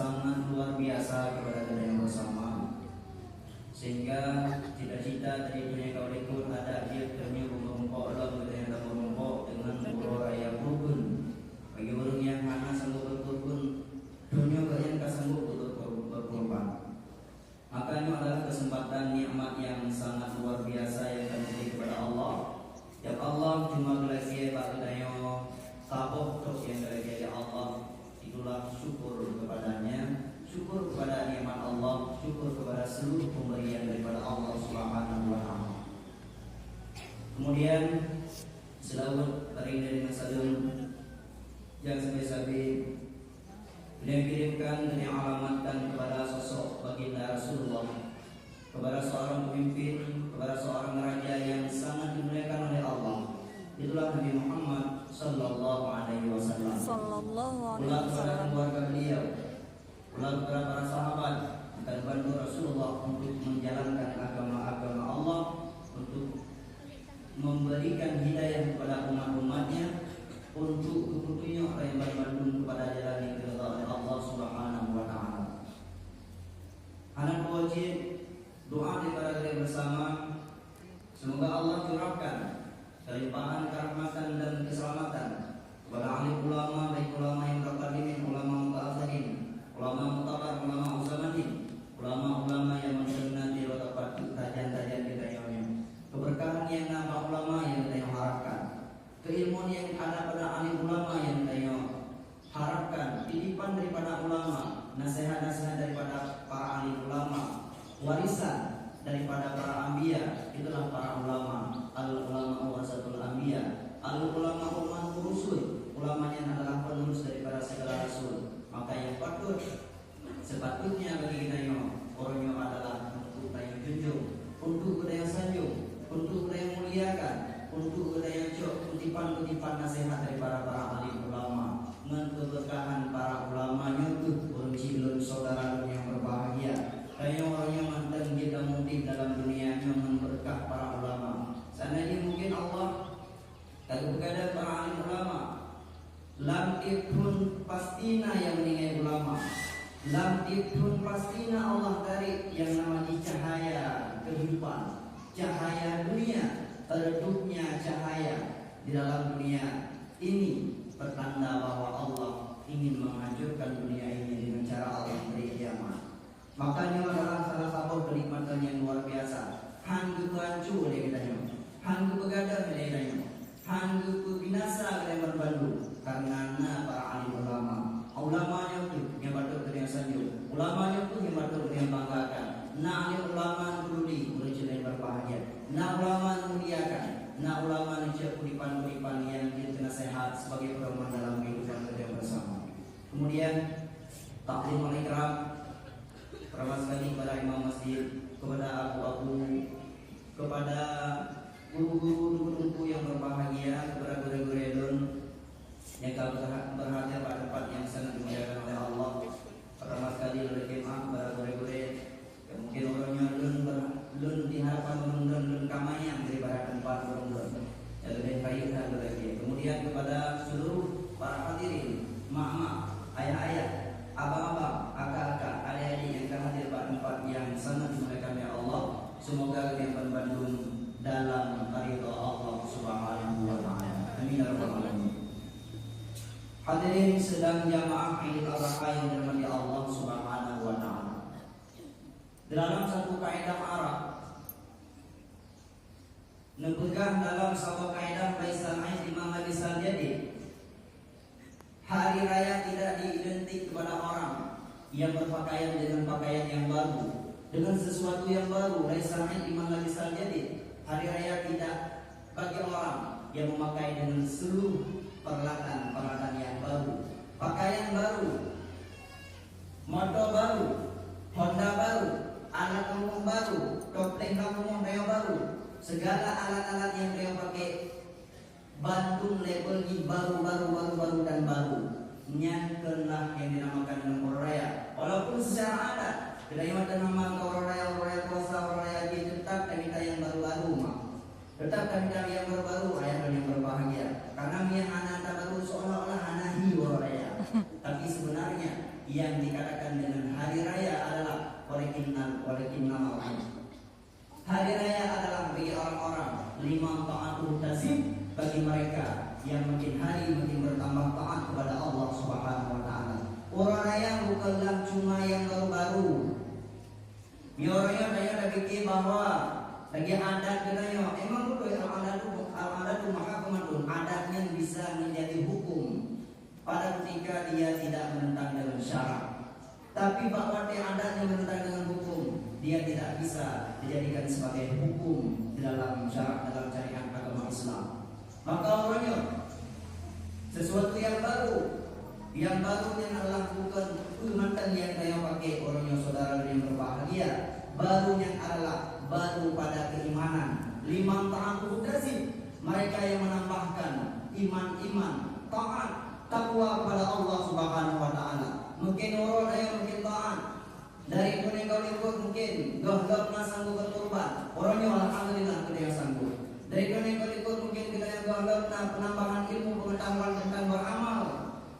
sangat luar biasa kepada kita yang bersama, sehingga cita-cita dari dunia kau ikut ada dia ternyata merumpok dalam kita yang tak merumpok dengan pura yang rukun. Bagi orang yang mana sanggup berkorban, dunia kalian tak sanggup berkorban. Maka ini adalah kesempatan nikmat yang sangat luar biasa yang kami beri kepada Allah. Ya Allah cuma gelasi bagi dayo kapok terus yang gelasi Allah. Itulah syukur kepadanya, syukur kepada nikmat Allah, syukur kepada seluruh pemberian daripada Allah Subhanahu wa taala. Kemudian selawat baginda dengan salam yang sabi-sabi beliau kirimkan dan yang alamatkan kepada sosok baginda Rasulullah, kepada seorang pemimpin, kepada seorang raja yang sangat dimuliakan oleh Allah. Itulah Nabi Muhammad sallallahu alaihi wasallam. Ulang kepada keluarga beliau, ulang kepada para sahabat dan bantu Rasulullah untuk menjalankan agama-agama Allah, untuk memberikan hidayah kepada umat-umatnya, untuk keputusannya apa yang berbantu kepada jalan yang diridhai oleh Allah Subhanahu wa taala. Anak wajib doa daripada kita bersama, semoga Allah curahkan kelimpahan kerahmatan dan keselamatan kepada ahli ulama, baik ulama yang berqadimin, ulama mutaakhirin, ulama mutabar, ulama uzamanin, ulama-ulama yang mensunnati wa taqat tajan-tajan kita yang keberkahan yang nama ulama yang kita harapkan, keilmuan yang ada pada ahli ulama yang kita harapkan, titipan daripada ulama, nasihat-nasihat daripada para ahli ulama, warisan daripada para anbiya. Itulah para ulama, al-ulama warasatul anbiya, al-ulama umat rusul. Ulamanya adalah penerus daripada segala rasul. Maka yang sepatutnya bagi kita orangnya adalah untuk kita yang junjung, untuk kita yang sanjung, untuk kita yang muliakan, untuk kita yang kutipan-kutipan nasihat daripada para ahli ulama, keberkahan para ulamanya itu orang saudara yang berbahagia. Kayak orang yang mantan kita mungkin dalam dunia yang berkah para ulama. Seandainya mungkin Allah kalau berkata para ahli ulama, lam ibun pastina yang meninggal ulama, lam ibun pastina Allah tarik yang namanya cahaya kehidupan, cahaya dunia, redupnya cahaya di dalam dunia ini pertanda bahwa Allah ingin menghancurkan dunia ini dengan cara Allah beri kiamat. Makanya adalah salah satu kenikmatan yang luar biasa. Hanggu hancur oleh kitanya, hanggu begadang oleh kitanya, hanggu binasa oleh berbandung karena para ahli ulama. Ulamanya itu yang patut kita sanjung, ulamanya itu yang patut kita banggakan. Nah ahli ulama peduli urus berbahagia, nah ulama memuliakan, nah ulama menjadi kuripan-kuripan yang kita sehat sebagai pedoman dalam kehidupan kita bersama. Kemudian taklim al-ikram, pertama sekali kepada imam masjid, kepada abu-abu, kepada guru-guru yang berbahagia, kepada guru-guru edun yang berhadir pada tempat yang sangat dimuliakan oleh Allah. Pertama sekali oleh jemaah, kepada guru-guru yang mungkin orangnya lun diharapkan lun kamayang daripada tempat orang-orang yang lebih baik dan lebih. Kemudian kepada seluruh para hadirin, mak-mak, ayah-ayah, abang-abang, akak-akak, adik-adik yang akan hadir pada tempat yang sangat dimuliakan oleh Allah. Semoga kalian berbandung dalam ridha Allah Subhanahu wa taala. Amin ya rabbal alamin. Hadirin sedang jamaah Idul Adha yang dirahmati Allah Subhanahu wa taala. Dalam satu kaidah Arab, nepegang dalam satu kaidah laisa imam lisan jadi, hari raya tidak diidentik kepada orang yang berpakaian dengan pakaian yang baru, dengan sesuatu yang baru. Laisa imam lisan jadi, hari raya tidak bagi orang yang memakai dengan seluruh peralatan yang baru, pakaian baru, motor baru, Honda baru, alat umum baru, topeng umum yang baru, segala alat-alat yang dia pakai Bandung label baru dan baru. Nyankenlah yang dinamakan dengan Oraya. Walaupun secara adat kita nama Oraya puasa, Oraya tetap kami yang baru-baru mah. Tetap kami yang baru-baru ayah yang berbahagia. Karena yang anak baru seolah-olah anahi Oraya. Tapi sebenarnya yang dikatakan dengan hari raya adalah walakinnal hari raya adalah bagi orang-orang liman ta'atuh tazid, bagi mereka yang makin hari makin bertambah taat kepada Allah Subhanahu wa taala. Orang raya bukanlah cuma yang baru-baru. Bioranya dah fikir bahwa lagi adat katanya emang betul adat itu maka kemanun adatnya bisa menjadi hukum pada ketika dia tidak menentang dengan syarak. Tapi bahwa dia adatnya menentang dengan hukum, dia tidak bisa dijadikan sebagai hukum di dalam syarak dalam syariat agama Islam. Maka orangnya sesuatu yang baru yang adalah bukan mantan yang saya pakai orangnya saudara yang berbahagia. Barunya adalah baru pada keimanan. Liman ta'atuh tazid, mereka yang menambahkan iman, taat, takwa kepada Allah Subhanahu wa taala. Mungkin orang yang mungkin taat dari kau mungkin gah-gah sanggup berkorban. Orangnya alhamdulillah kita sanggup. Dari kau mungkin kita yang gah-gah penambahan ilmu pengetahuan tentang beramal.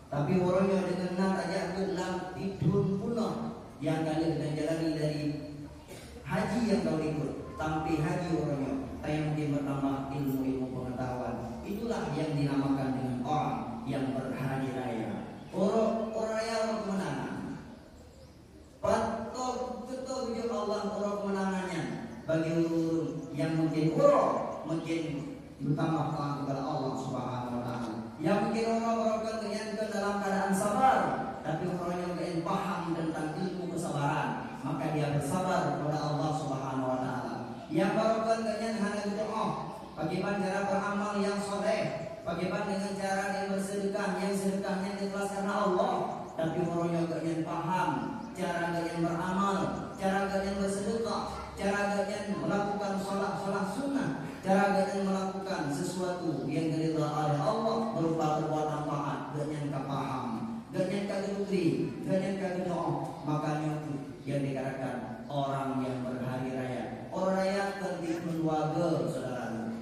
Tapi orangnya dengan nak ajak dalam tidur pula yang kalian kita jalani dari haji yang kau ikut. Tapi haji orangnya yang mungkin bertambah ilmu pengetahuan. Itulah yang dinamakan dengan orang yang berhari raya. Orang raya orang kemenangan. Patut betul wujud Allah orang kemenangannya bagi orang yang mungkin bertambah taat kepada Allah Subhanahu wa taala. Yang mungkin orang-orang yang dalam keadaan sabar, tapi orang yang paham tentang ilmu kesabaran, maka dia bersabar kepada Allah Subhanahu wa taala. Yang barokah dengan hanya doa, bagaimana cara beramal yang soleh, bagaimana dengan cara dia bersedekah, yang sedekahnya ikhlas karena Allah. Tapi orang yang paham cara kalian beramal, cara kalian bersedekah, cara kalian melakukan sholat sunnah, cara kalian melakukan sesuatu yang diridhai oleh Allah berupa perbuatan taat, kalian paham, kalian kagedukri, kalian kagedoa, makanya itu yang dikatakan orang yang berhari raya. Orang raya kentitun waga saudara.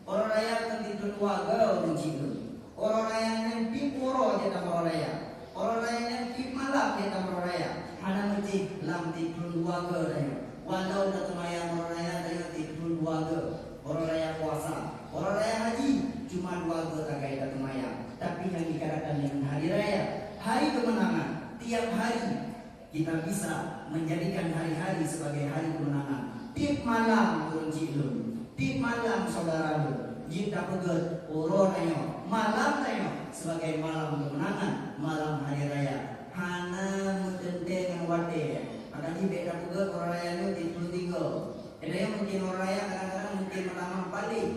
Orang raya kentitun waga mencibun. Orang raya yang pipuro jeta orang raya. Orang raya yang pip malam jeta orang raya. Ada mencik lam titun waga raya. Walau datang ayam orang raya daya titun waga. Orang raya puasa, orang raya haji cuma waga tagai datang ayam. Tapi yang dikatakan dengan hari raya, hari kemenangan, tiap hari kita bisa menjadikan hari-hari sebagai hari kemenangan. Tiap malam berunci lu, tiap malam saudara lu, jika pegat orang ayo, malam ayo sebagai malam kemenangan, malam hari raya. Hana mutenteng wate, ada di beda pegat orang raya lu tiga. Ada yang mungkin orang raya kadang-kadang mungkin menambah balik,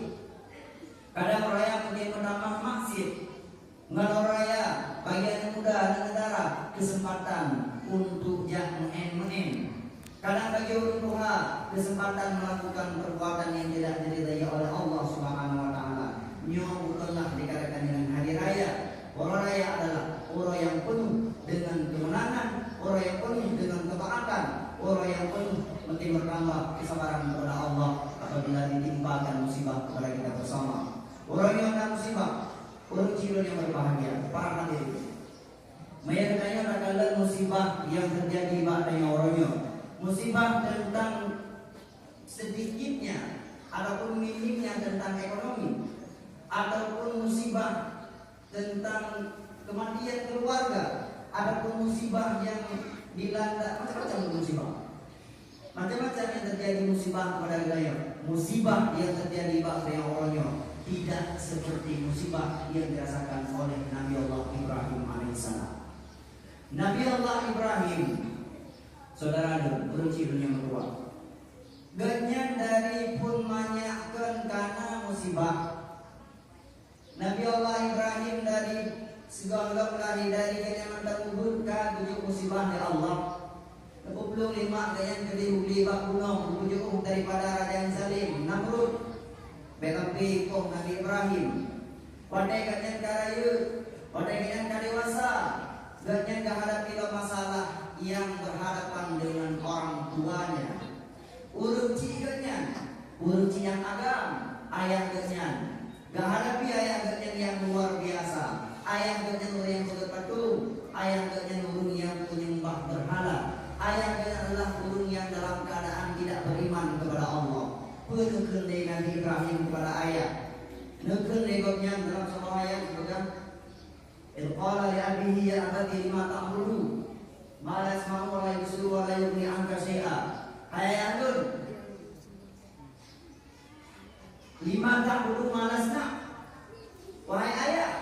kadang orang raya mungkin menambah maksud. Ngan orang raya bagian muda dan negara kesempatan untuk jangan men. Kadang bagi orang tua kesempatan melakukan perbuatan yang tidak diridhai oleh Allah Subhanahu wa taala. Nyo bukanlah dikatakan dengan hari raya. Orang raya adalah orang yang penuh dengan kemenangan, orang yang penuh dengan ketaatan, orang yang penuh mesti bertambah kesabaran kepada Allah apabila ditimpakan musibah kepada kita bersama. Orang yang ada musibah, orang ciri yang berbahagia, para hadirin. Mayatnya adalah musibah yang terjadi pada orangnya. Musibah tentang sedikitnya ataupun minimnya tentang ekonomi, ataupun musibah tentang kematian keluarga, ataupun musibah yang dilanda macam-macam musibah. Macam-macam yang terjadi musibah kepada wilayah. Musibah yang terjadi pada orangnya tidak seperti musibah yang dirasakan oleh Nabi Allah Ibrahim alaihissalam. Nabi Allah Ibrahim, saudara beruji dunia kedua. Ganyan dari pun manyakkan karena musibah. Nabi Allah Ibrahim dari segala lari dari ganyan terubur ke tujuh musibah dari Allah. 25 ganyan jadi uli bak gunung tujuh daripada Raja yang Zalim Namrud. Betampi kong Nabi Ibrahim. Wadai ganyan karayu, wadai ganyan kadewasa. Ganyan kehadapi masalah yang berhadapan dengan orang tuanya. Uruci ganyan, uruci yang agam, ayah ganyan. Kehadapi ayah ganyan yang luar biasa. Ayah ganyan orang yang berpatung, ayah ganyan orang yang menyembah berhala. Penuhkan dari Nabi Ibrahim kepada ayah. Nuhkan legotnya dalam sebuah ayat juga. Qala li abihi ya abati lima ta'budu ma la yasma'u wa la yubsiru wa la yughni 'anka syai'a. Hai ayahun, lima ta'budu ma lasna. Wahai ayah,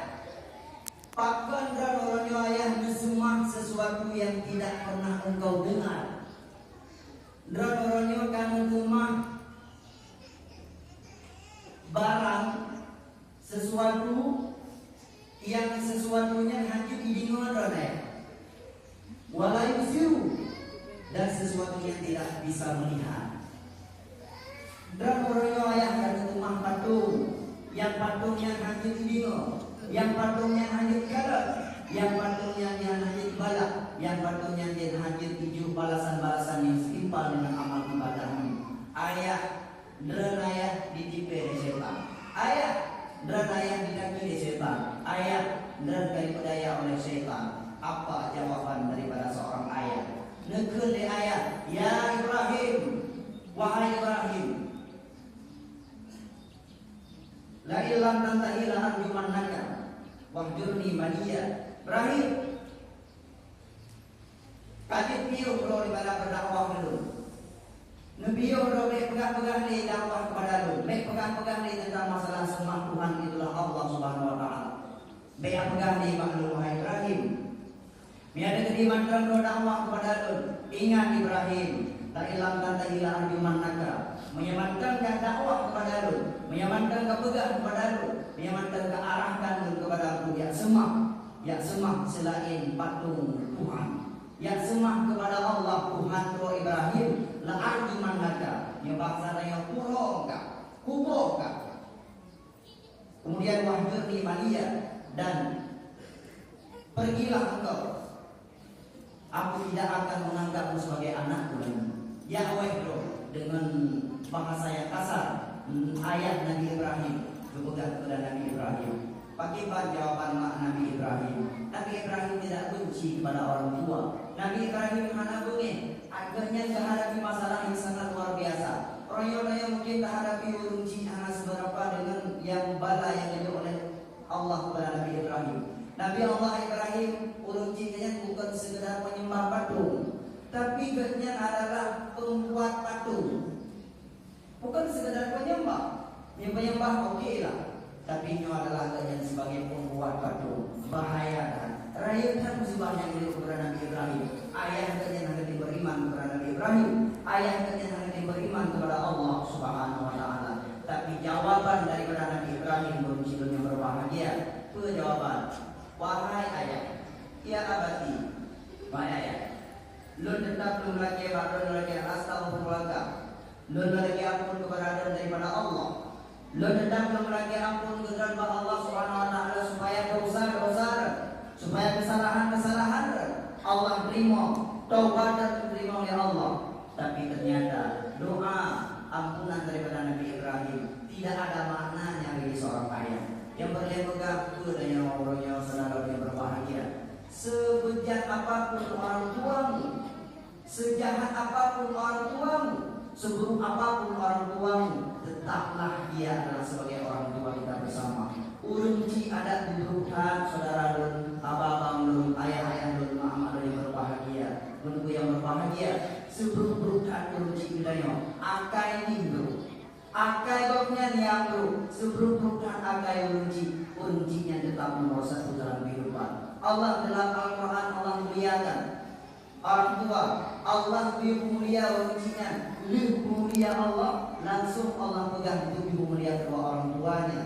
pakkan dan orangnya ayah semua sesuatu yang tidak pernah engkau dengar. Dan orangnya kan rumah barang sesuatu yang sesuatunya hancur idingon rodai, walai usiru, dan sesuatu yang tidak bisa melihat. Dan orangnya ayah kan rumah patung, yang patungnya hancur idingon, yang patungnya hancur karat, yang patungnya hancur balak, yang patungnya hancur tujuh balasan-balasan yang setimpal dengan amal ibadahmu. Ayah, dan ayah ditipu oleh setan. Ayah, dan ayah didaki oleh setan. Ayah, dan diperdaya oleh setan. Apa jawaban daripada seorang ayah? Nekel de ayah, ya Ibrahim, wahai Ibrahim, la ilam tantahi la arjumannaka wahjurni maliya. Ibrahim, kadit piu kalau daripada berdakwah dulu. Nebiyo do mek pegang-pegang di dakwah kepada lu, mek pegang-pegang di tentang masalah sembah Tuhan itulah Allah Subhanahu wa taala. Mek pegang di maklum wahai Ibrahim. Miada kediman dalam dakwah kepada lu. Ingat Ibrahim, la ilam tantahi la arjumannaka. Menyamankan ke dakwah kepada lu, menyamankan ke pegang kepada lu, menyamankan ke arahkan lu kepada aku ya semah selain patung Tuhan, ya semah kepada Allah Tuhan tu Ibrahim, la arjumannaka, yang bahasa yang kubur ka. Kemudian wahjurni maliya, dan pergilah engkau, aku tidak akan menganggapmu sebagai anakku lagi. Yahweh bro, dengan bahasa yang kasar, ayat Nabi Ibrahim berpegang kepada Nabi Ibrahim. Bagaimana jawaban Nabi Ibrahim? Nabi Ibrahim tidak benci kepada orang tua. Nabi Ibrahim hanya bunyi, akhirnya menghadapi masalah yang sangat luar biasa. Orang yang mungkin menghadapi urusan hanya seberapa dengan yang bala yang dilakukan oleh Allah kepada Nabi Ibrahim. Nabi Allah Ibrahim urusannya bukan sekedar penyembah patung, tapi kerjanya adalah pembuat patung. Bukan sekedar penyembah, yang penyembah okey lah. Tapi ini adalah kerjaan sebagai pembuat patung. Bahaya kan? Rakyat musibah yang dilakukan kepada Nabi Ibrahim. Ayah kerjaan yang beriman kepada Nabi Ibrahim. Ayah kerjaan yang beriman kepada Allah Subhanahu wa taala. Tapi jawaban daripada Nabi Ibrahim berunsur yang berbahagia. Itu jawaban. Wahai ayah, ya abati, wahai ayah, lu tetap belum lagi bakal lagi astagfirullah. Lu lagi ampun kepada daripada Allah. Lu tetap belum lagi ampun kepada Allah Subhanahu wa taala supaya dosa-dosa, supaya kesalahan-kesalahan Allah terima, taubat dan diterima oleh Allah. Tapi ternyata doa ampunan daripada Nabi Ibrahim tidak ada maknanya bagi seorang ayah yang berlepegang kepadanya orangnya saudara yang berbahagia. Sebejat apapun orang tuamu, sejahat apapun orang tuamu, seburuk apapun orang tuamu, tetaplah dia adalah sebagai orang tua kita bersama. Urunci ada keburukan saudara dun, abang dun, ayah dun, mama dun yang berbahagia, menunggu yang berbahagia. Seburuk-burukan urunci kita akai minggu, akai goknya niamru, seburuk-burukan akai uruncinya tetap nomor satu dalam kehidupan. Allah dalam Al-Quran Allah muliakan orang tua. Allah lebih mulia uruncinya, lebih mulia Allah. Langsung Allah pegang lebih mulia kedua orang tuanya.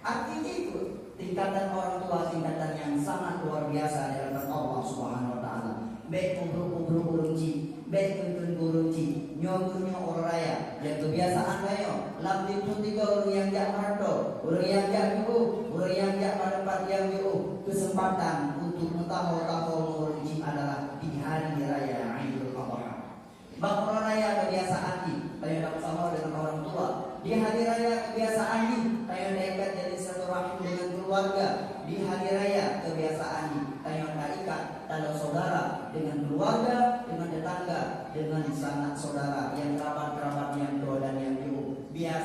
Artinya itu tingkatan orang tua, tingkatan yang sangat luar biasa di hadapan Allah Subhanahu wa taala. Baik pemburuk urunci, baik tuntun urunci, nyogurnya orang raya, yang kebiasaan kayo, lambi pun tiga orang yang jak marto, orang yang jak jauh, orang yang jak pada tempat yang jauh. Kesempatan untuk mentahu-tahu urunci adalah di hari raya Idul Adha. Bang orang raya kebiasaan ini, tayo bersama dengan orang tua. Di hari raya kebiasaan ini, tayo dekat jadi satu rahim dengan keluarga. Di hari raya kebiasaan ini, tayo ikat tanda saudara dengan keluarga, dengan tetangga, dengan sanak saudara yang kerabat-kerabat yang jauh dan yang jauh. Biasa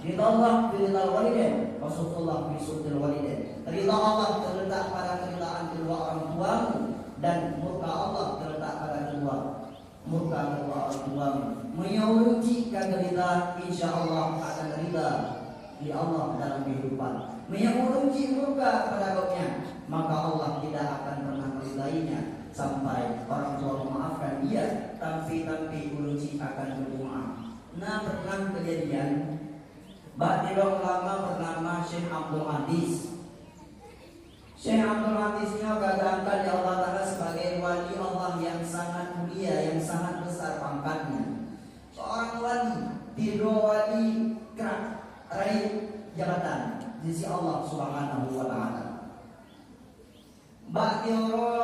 Ridha Allah fi ridha walidain, wa sukhtullah fi sukhtil walidain. Ridha Allah terletak pada keridhaan kedua orang tuamu, dan murka Allah terletak pada murka kedua orang tuamu. Menyuruci kageridah, insyaallah akan ridha di Allah dalam kehidupan. Menyuruci murka pada Rabbnya, maka Allah tidak akan pernah meridainya sampai orang tua memaafkan dia, tapi uruci akan berdoa. Nah, pernah kejadian Ba'dillah ulama bernama Syekh Abdul Aziz. Syekh Abdul Aziz ini diangkat di Allah Ta'ala sebagai wali Allah yang sangat mulia, yang sangat besar pangkatnya. Seorang wali, tiga wali kerak raih jabatan di sisi Allah Subhanahu wa Ta'ala. Ba'dillah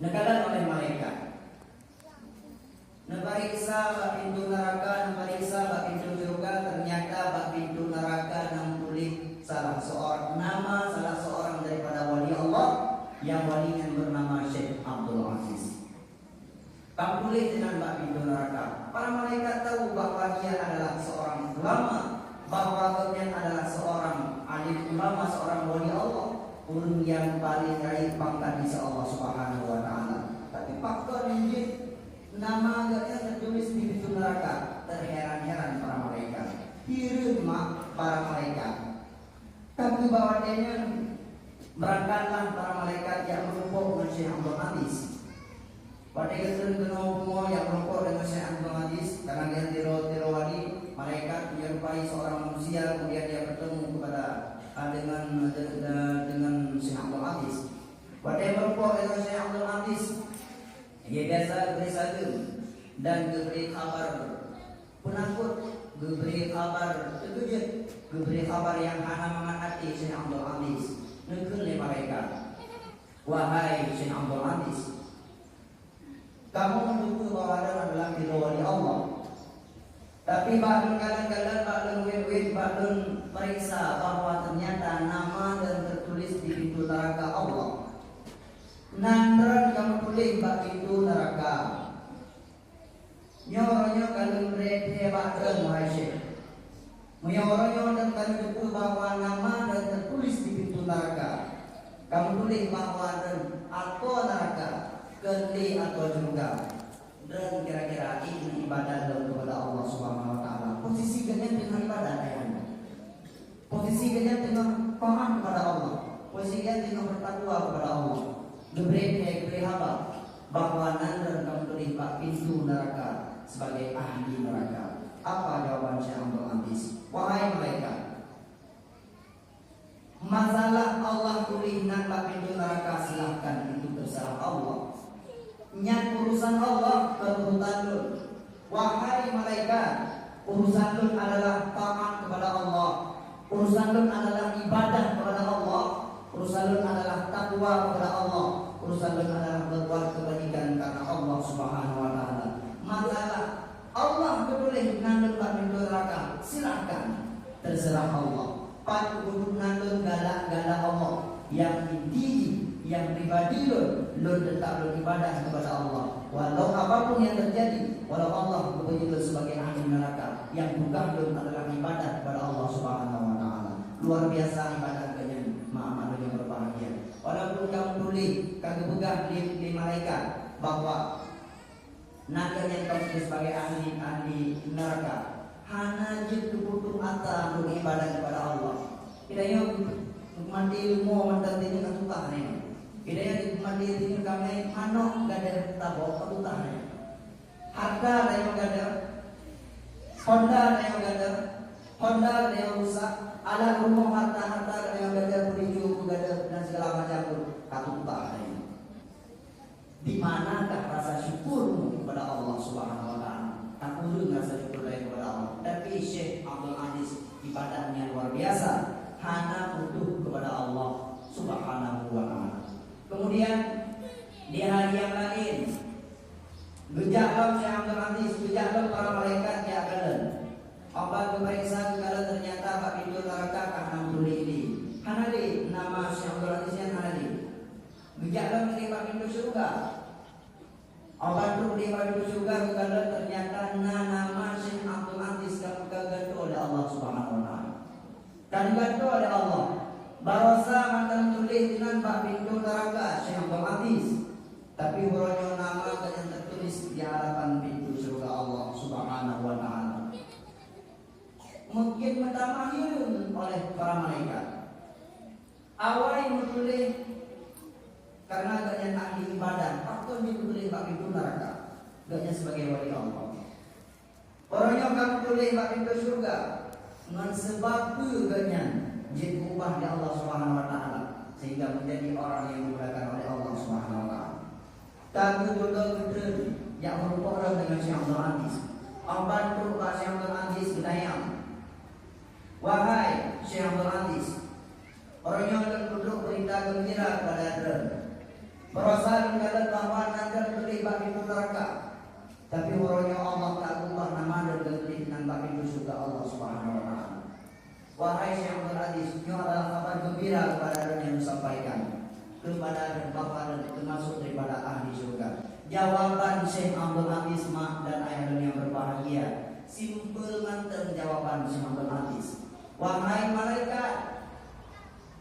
negara oleh malaikat. Napariksa bak pintu neraka, napariksa bak pintu surga. Ternyata bak pintu neraka nang tulis salah seorang daripada wali Allah yang walinya bernama Syekh Abdul Aziz. Kamu tulis dengan bak pintu neraka. Para malaikat tahu bahwa dia adalah seorang ulama, bahwa dia adalah seorang alim ulama, seorang wali Allah, ulun yang paling raih pangkat di sisi Allah Subhanahu wa Ta'ala. Tapi faktor ini nama agaknya tertulis di pintu neraka. Terheran-heran para malaikat, hirum para malaikat. Tapi bahwa dia berangkatlah para malaikat yang merumpuk dengan Syekh Abdul Aziz. Pada ketika kenal yang merumpuk dengan Syekh Abdul Aziz, karena dia tiro wali, malaikat menyerupai seorang manusia, kemudian dia bertemu kepada dengan Syekh Abdul Aziz. Pada yang merumpuk dengan Syekh Abdul Aziz, dia biasa beri satu dan beri kabar penakut, beri kabar terkejut, beri kabar yang hana mengangkat Syekh Abdul Aziz. Nukul ni mereka, wahai Syekh Abdul Aziz, kamu mendukung bahwa adalah wali Allah. Tapi ba'dun kadang-kadang ba'dun win ba'dun periksa bahwa ternyata nama dan tertulis di pintu neraka Allah. Nandran kamu tulis bak pintu neraka. Nyoronyo kalau mereka ba'dun wahai Syekh. Nyoronyo dan kami dukung bahwa nama dan tertulis di pintu neraka. Kamu tulis bahwa dan atau neraka, kendi atau juga. Dan kira-kira ini ibadah kepada Allah Subhanahu wa Ta'ala. Posisi kalian dengan ibadah ayahnya. Posisi kalian dengan paham kepada Allah. Posisi kalian dengan bertakwa kepada Allah. Diberi hamba bahwa nanti kamu terlibat pintu neraka sebagai ahli neraka. Apa jawaban Syekh Abdul Aziz? Wahai malaikat, masalah Allah tulis nampak pintu neraka, silahkan, itu terserah Allah. Nyat urusan Allah berurutan dun. Wahai malaikat, urusan dun adalah taat kepada Allah. Urusan dun adalah ibadah kepada Allah. Urusan dun adalah takwa kepada Allah. Urusan dun adalah berbuat kebaikan karena Allah Subhanahu wa Ta'ala. Masalah Allah boleh nandun pintu neraka, silahkan, terserah Allah. Pat untuk nandun galak-galak Allah yang inti, yang pribadi lo tetap beribadah kepada Allah. Walau apapun yang terjadi, walau Allah begitu sebagai ahli neraka, yang bukan lo adalah ibadah kepada Allah Subhanahu wa Ta'ala. Luar biasa ibadah kalian, maaf yang berbahagia. Walaupun kamu tulis, kamu pegang di malaikat bahwa naga yang kamu sebagai ahli neraka, hanya jitu butuh ata untuk ibadah kepada Allah. Kiranya mandi ilmu mantan ini kan tutah nih. Kiranya mandi ini kami manok gak ada tabok tutah nih. Harta ada yang gak ada, Honda ada yang gak ada, Honda ada yang rusak, alat rumah harta ada yang gak ada, beriju gak ada dan segala macam itu tutah nih. Di manakah rasa syukurmu kepada Allah Subhanahu wa Ta'ala? Aku dulu rasa syukur kepada Allah. Tapi Syekh Abdul Aziz ibadahnya luar biasa, hanya butuh kepada Allah Subhanahu wa Ta'ala. Kemudian di hari yang lain, gejaklah Syekh Abdul Aziz, gejaklah para malaikat yang akan apa keperiksa kalau ternyata pak pintu neraka karena tuli ini. Hanali nama Syekh Abdul Aziz yang Hanali. Gejaklah menerima pintu surga. Allah tu di pintu surga kalau ternyata nama Syekh Abdul Aziz kamu kagak oleh Allah Subhanahu wa dan dibantu oleh Allah. Barosa mantan tulis dengan bak pintu neraka Syekh Abdul Aziz, tapi hurufnya nama yang tertulis di hadapan pintu surga Allah Subhanahu wa taala. Mungkin mentamahirun oleh para malaikat. Awal yang menulis karena agaknya ahli ibadah, atau ditulis bak pintu neraka, agaknya sebagai wali Allah. Orangnya kamu tulis bak pintu surga dengan sebab agaknya jin ubah di Allah Subhanahu wa taala sehingga menjadi orang yang dimuliakan oleh Allah Subhanahu wa taala. Kamu jodoh betul yang merupakan dengan Syekh Abdul Aziz. Amban tu Pak Syekh Abdul Aziz Gedayang. Wahai Syekh Abdul Aziz, orang yang duduk berita gembira kepada Anda. Merasa dengan bahwa Anda terlibat pintu neraka, tapi orangnya Allah tak ubah nama dan terlibat dengan bab pintu surga Allah Subhanahu wa taala. Wahai Syekh Abdul Aziz, ini adalah kabar gembira kepada Anda yang disampaikan kepada Bapak dan termasuk daripada ahli surga. Jawaban Syekh Abdul Aziz mak dan ayah yang berbahagia. Simpel mantan jawaban Syekh Abdul Aziz. Wahai malaikat,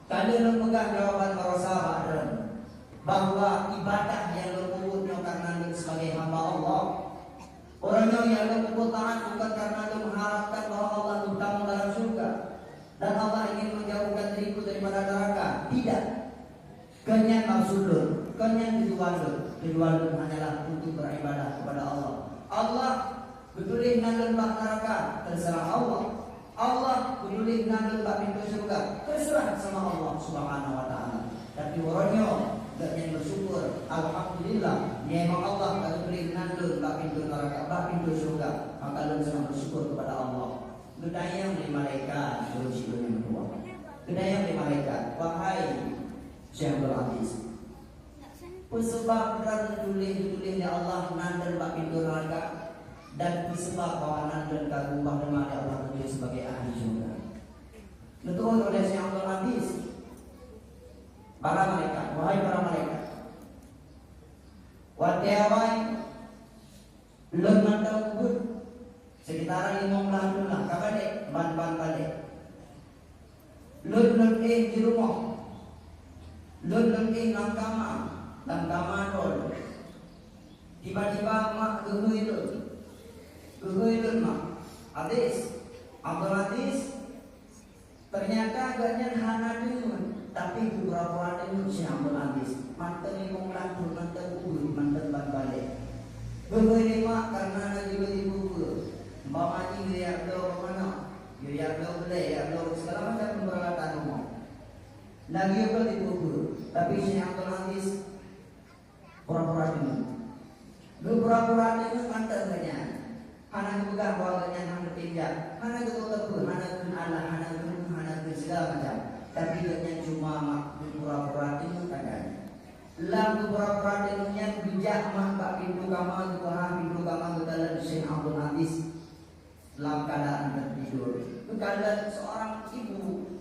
kalian memegang jawaban para sahabat bahwa ibadah yang berkubutnya karena sebagai hamba Allah. Orangnya yang berkubut taat bukan karena mengharapkan bahwa Allah utama dalam surga dan Allah ingin menjauhkan diriku daripada neraka. Tidak. Kenyan maksudun, kenyan tujuan hanyalah untuk beribadah kepada Allah. Allah peduli dengan lembah neraka, terserah Allah. Allah peduli dengan lembah pintu surga, terserah sama Allah Subhanahu wa taala. Tapi orangnya yang bersyukur, alhamdulillah, memang Allah tak peduli dengan lembah pintu neraka, lembah pintu surga, maka lu sangat bersyukur kepada Allah. Gedayang di malaikat, bersyukur yang kedua. Gedayang di malaikat, wahai Syekh Abdul Aziz, sebab dan tulis ya Allah nandan bak pintu neraka dan sebab bahwa nandan kagubah nama Allah tulis sebagai ahli surga. Betul oleh Syekh Abdul Aziz, para malaikat, wahai para malaikat, watiawai lun nandan kubur sekitaran 15 lah kabade ban balik lun di rumah lun nang kamar dol. Tiba-tiba mak gehuilun mak. Aziz, Abdul Aziz ternyata agaknya hana dengan, tapi beberapa dengan Syekh Abdul Aziz. Mantan imong laku, mantan kubur, mantan balik. Gehuilun mak karena lagi kubur. Bawa ni dia do mana? Dia do boleh, ya do segala macam peralatan rumah. Lagi apa dikubur, tapi Syekh Abdul Aziz pura-pura dulu. Lu pura-pura dulu mantan saja. Hana juga bawanya hana pinjam, hana ketutup, hana kun Allah, hana kun segala macam. Tapi dia cuma pura-pura dulu kadang. Lalu pura-pura dulunya bijak mak pintu kamar pintu kamar dalam Syekh Abdul Aziz dalam keadaan tertidur. Keadaan seorang ibu.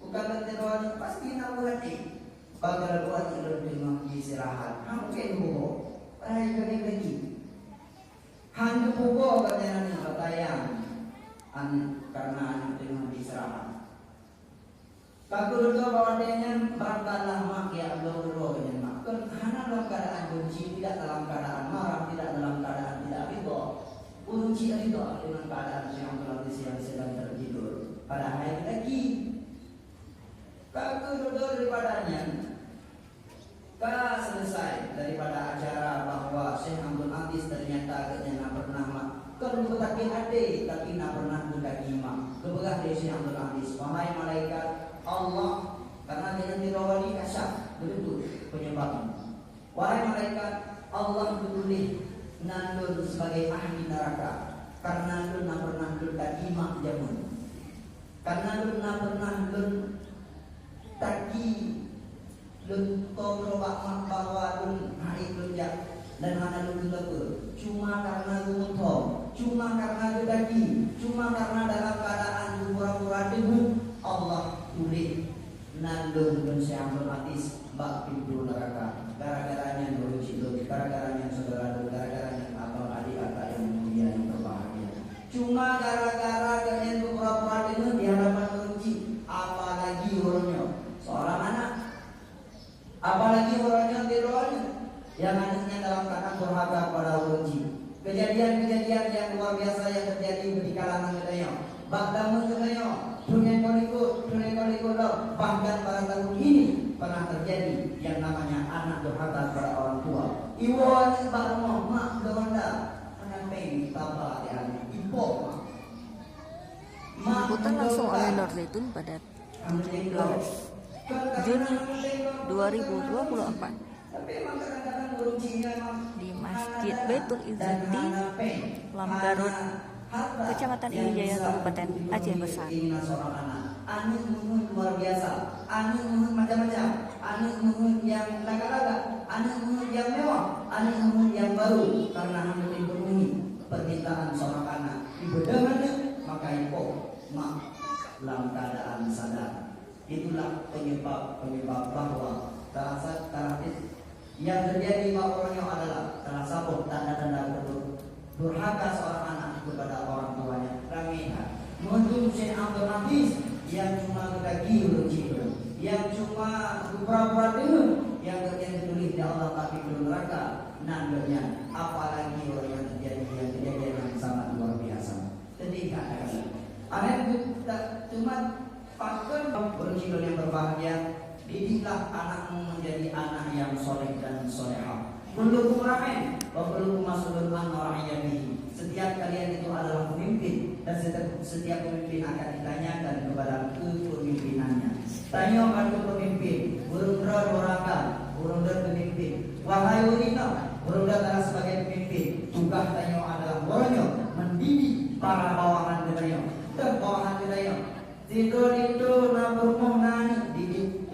Bukan terlalu pasti nak berhati. Bagal buat dengan istirahat. Mungkin buku. Pada kali lagi. Hanya buku katanya ni batayang. Karena dengan istirahat. Kalau tu bawa dia berangkatlah mak ya Allah dengan mak. Karena dalam keadaan benci, tidak dalam keadaan marah, tidak dalam keadaan tidak ridha. Benci ridha dengan keadaan yang sedang tertidur. Pada hari lagi. Kalau duduk daripadanya, kalau selesai daripada acara bahwa Syekh Abdul Aziz ternyata agaknya pernah kalau bertakir ade tapi nak pernah mendaki mak. Kebegah dari Syekh Abdul Aziz, wahai malaikat Allah, karena dia dirawali kasyaf, betul penyebabnya. Wahai malaikat Allah tulis nandun sebagai ahli neraka karena lu nak pernah mendaki mak jamun. Karena lu nak pernah taki lun toro mak bawa lun hari lunjak dan hana lun leper cuma karena lun tong, cuma karena daki, cuma karena dalam keadaan pura-pura debu Allah tulis nandun dan Syekh Abdul Aziz bak pintu neraka gara-garanya nurut ciluk, gara-garanya saudara, gara-garanya abang adik kakak yang mulia yang berbahagia. Cuma gara-gara kalian pura-pura debu di hadapan nurut Allah, bahkan pada tahun ini pernah terjadi yang namanya anak durhaka kepada orang tua. Iwan barmo mak donda anak peng taba ya ipo. Liputan langsung oleh Nur Zaitun pada 17 Juni 2024 di Masjid Baitul Izzati, Lam Garut, Kecamatan Ijaya, Kabupaten Aceh Besar. Anik muhun luar biasa, anik muhun macam-macam, anik muhun yang laga-laga, anik muhun yang mewah, anik muhun yang baru, karena hendak dipenuhi permintaan seorang anak. Dibedakannya maka ipo mak dalam keadaan sadar. Itulah penyebab bahwa tarafis yang terjadi orangnya adalah tarasabut tanda-tanda durhaka seorang anak kepada orang tuanya. Ramiha menurut Syekh Abdul Hafiz yang cuma kedaki urut-urut, yang cuma pura-pura dengar, yang terjadi tulis di Allah tapi belum neraka nandanya, apalagi orang yang terjadi yang sangat luar biasa. Ketika ada cuma faktor urut-urut yang berbahagia, didiklah anakmu menjadi anak yang soleh dan solehah. Kullukum ra'in wa kullukum mas'ulun an ra'iyatihi. Setiap kalian itu adalah pemimpin dan setiap pemimpin akan ditanyakan kepada kepemimpinannya. Tanya pada pemimpin, burung doraka, burung pemimpin. Wahai wanita, burung adalah sebagai pemimpin. Tugas tanya adalah bornyo mendidik para bawahan kedaya dan bawahan kedaya. Tidur itu na bermoh nani didik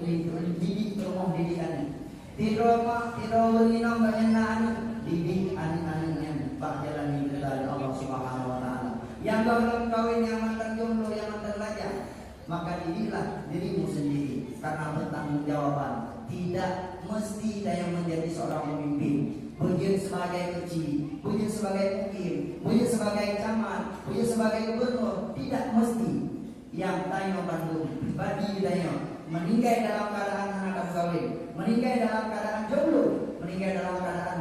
bermoh didikan. Tidur wanita menyenani didik anak-anaknya pak jalan dari Allah Subhanahu wa taala. Yang belum kawin, yang mantan jomblo, yang mantan lajang, maka didiklah dirimu sendiri karena bertanggungjawaban. Tidak mesti yang menjadi seorang pemimpin. Bujur sebagai kecil, bujur sebagai mukir, bujur sebagai camat, bujur sebagai gubernur, tidak mesti. Yang tanya Bandung, bagi tanya meninggal dalam keadaan anak kawin, meninggal dalam keadaan jomblo, meninggal dalam keadaan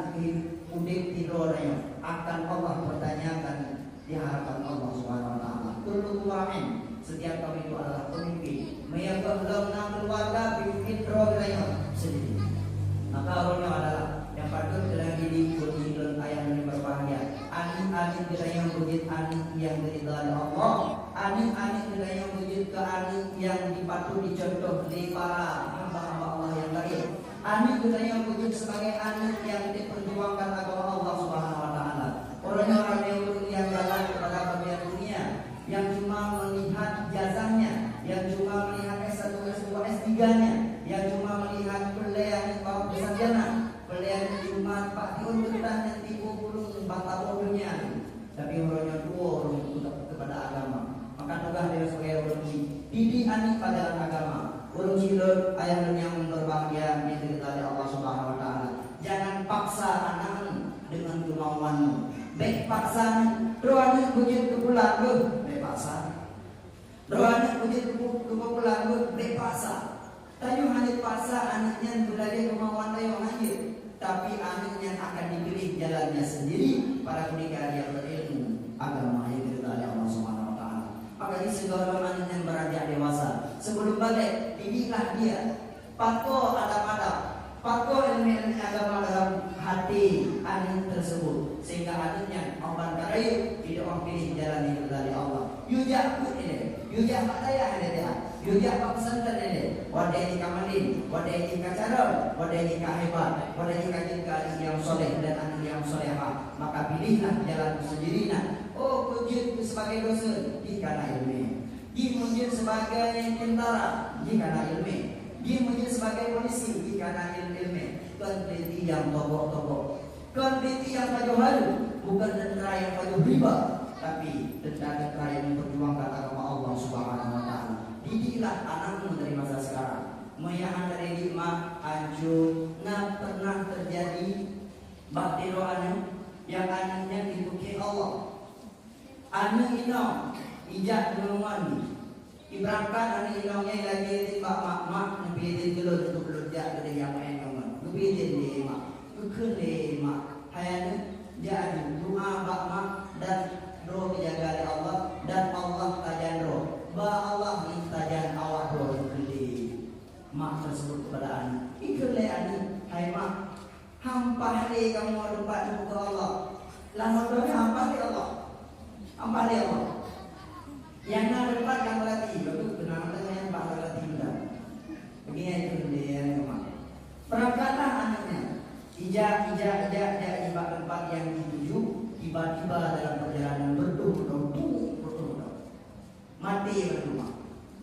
udik tidurnya, akan Allah bertanyakan di hadapan Allah Subhanahu wa taala. Kullu wa'in, setiap kami itu adalah pemimpin. Meyakulna keluarga bifidrohnya sendiri. Maka orangnya adalah yang patut telah dipuji ayat yang berbahagia. Anik-anik kita yang wujud anik yang diridhai Allah. Anik-anik kita yang wujud ke anik yang dipatut dicontoh di para hamba-hamba Allah yang lain. Anik kita yang wujud sebagai anik yang diperjuangkan agama Allah Subhanahu wa taala. Orang-orang yang jalan kepada bagian dunia, yang cuma melihat jasanya, yang cuma melihat S1, S2, S3-nya, yang cuma melihat pelayan bawah sarjana, pelayan cuma Pak Diuntutan yang tipu burung bata bodohnya. Tapi orangnya dua orang kepada agama. Maka tugas dia sebagai orang didik anik pada agama. Urung silur ayah yang berbahagia yang diridhai Allah Subhanahu wa taala. Jangan paksa anakmu dengan kemauanmu. Baik paksa rohani wujud kepulan lu, baik paksa. Rohani wujud kepulan lu, baik paksa. Tayu hanya paksa anaknya berada kemauan tayu hanya, tapi anaknya akan dipilih jalannya sendiri para pendidikan yang berilmu agama yang diridhai Allah Subhanahu wa taala. Maka di segala anak yang beranjak dewasa, sebelum balik didiklah dia. Patuh adab-adab, patuh ilmu agama dalam hati anak tersebut, sehingga anaknya orang karaya tidak orang pilih jalan yang dari Allah. Yujak pun ini, yujak pataya ini dia, yujak pak pesantren ini. Wadah ini kamalin, wadah ini kacaron, wadah ini kahebat, wadah ini kajian yang soleh dan anak yang solehah. Maka pilihlah jalan sendirinya. Oh, wujud sebagai dosen, dikana ilmu. Dia wujud sebagai tentara, dikana ilmu. Dia wujud sebagai polisi, dikana ilmu. Peneliti yang tobok-tobok, peneliti yang maju halu, bukan tentara yang maju riba, tapi tentara yang memperjuangkan agama Allah Subhanahu wa taala. Didiklah anakmu dari masa sekarang. Meyahan dari nikmat hancur, nggak pernah terjadi bakti doanya yang anaknya dibuki Allah. Anak ino ijak menguani. Ibrahkan anak inonya lagi timbak mak lebih dulu untuk belajar dari yang lain kawan. Lebih dari mak, kekele mak. Hayat jadi doa mak dan doa dijaga oleh Allah dan Allah tajan doa. Ba Allah mintajan awak doa kekele.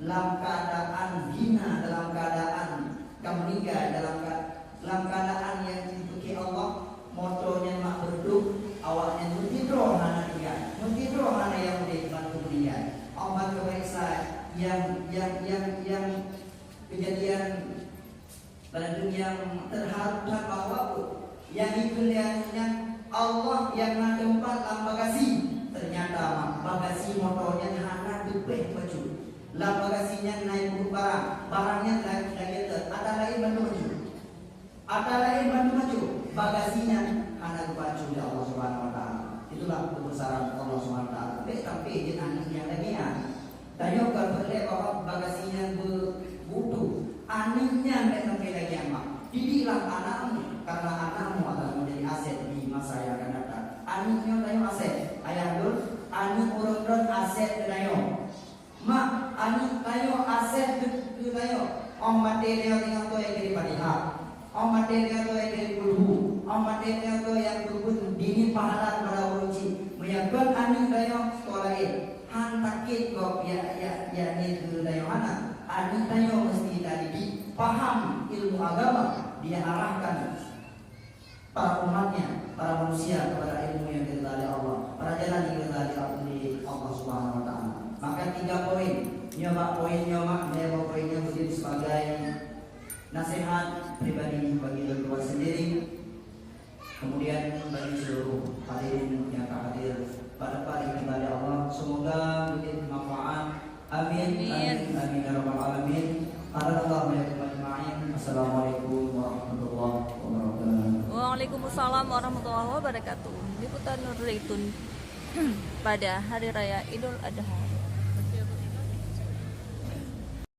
dalam keadaan hina, dalam keadaan kamliga, dalam keadaan yang dipuji Allah, motonya mak berduk, awaknya mutidro hana dia, mutidro hana yang udah kemudian. Allah kebaiksa yang kejadian pada dunia terhadap bahwa yang itu yang Allah yang tempat dalam bagasi, ternyata bagasi motornya hana dupeh baju, dalam bagasinya naik barangnya lagi ada lain bantu maju, ada lain bantu maju, bagasinya hana baju ya Allah Subhanahu Wa Taala. Itulah kebesaran Allah Subhanahu Wa Taala. Tapi yang lagi ya, tayo kalau bahwa bagasinya butuh, anehnya memang lagi amat. Didilah anakmu karena anakmu akan menjadi aset di masa yang akan datang. Anaknya tayo aset, ayah dul, anak urut aset tayo. Mak, anak tayo aset tu tayo. Om mati dia tinggal tu yang kiri padiha. Om mati dia tu yang kiri bulu. Om mati dia tu yang berbun dini pahala pada uruci. Menyebut anak tayo sekolah ini. Hantakit kok ya ni tu tayo anak. Anak tayo mesti tadi paham ilmu agama, dia arahkan para umatnya, para manusia kepada ilmu yang diketahui Allah, para jalan yang diketahui Allah Subhanahu Wa Taala. Maka 3 poin, nyoba poinnya berdiri sebagai nasihat pribadi bagi diri sendiri, kemudian bagi seluruh hadirin yang hadir pada pagi ibadah Allah. Semoga menjadi manfaat. Amin. Amin. Amin ya rabbal alamin. Assalamualaikum warahmatullahi wabarakatuh. Waalaikumsalam warahmatullahi wabarakatuh. Liputan Nur Zaitun pada Hari Raya Idul Adha.